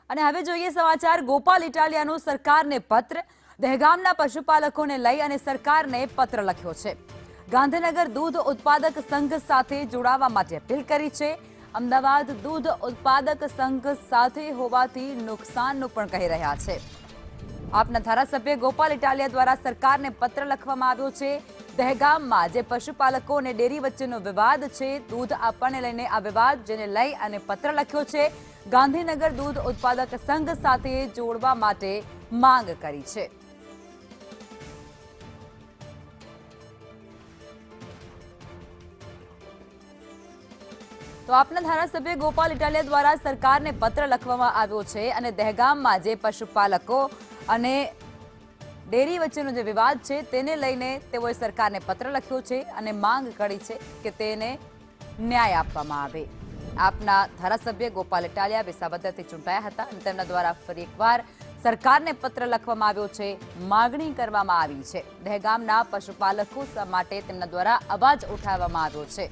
અને હવે જોઈએ સમાચાર ગોપાલ ઇટાલિયાનો સરકારને પત્ર। દહેગામના પશુપાલકોને લઈ અને સરકારને પત્ર લખ્યો છે। ગાંધીનગર દૂધ ઉત્પાદક સંઘ સાથે જોડાવા માટે અપીલ કરી છે। અમદાવાદ દૂધ ઉત્પાદક સંઘ સાથે હોવાથી નુકસાનનું પણ કહી રહ્યા છે। આપના ધારાસભ્ય ગોપાલ ઇટાલિયા દ્વારા સરકારને પત્ર લખવામાં આવ્યો છે। દહેગામમાં જે પશુપાલકો અને ડેરી વચ્ચેનો વિવાદ છે, દૂધ આપવાને લઈને આ વિવાદ, જેને લઈ અને પત્ર લખ્યો છે। ગાંધીનગર દૂધ ઉત્પાદક સંઘ સાથે જોડવા માટે માંગ કરી છે। તો આપના ધારાસભ્ય ગોપાલ ઇટાલિયા દ્વારા સરકારને પત્ર લખવામાં આવ્યો છે અને દહેગામમાં જે પશુપાલકો અને ડેરી વચ્ચેનો જે વિવાદ છે તેને લઈને તેઓએ સરકારને પત્ર લખ્યો છે અને માંગ કરી છે કે તેને ન્યાય આપવામાં આવે। આપના ધારાસભ્ય ગોપાલ ઇટાલિયા વિસાવદરથી ચૂંટાયા હતા અને તેમના દ્વારા ફરી એકવાર સરકારને પત્ર લખવામાં આવ્યો છે, માગણી કરવામાં આવી છે। દહેગામના પશુપાલકો માટે તેમના દ્વારા અવાજ ઉઠાવવામાં આવ્યો છે।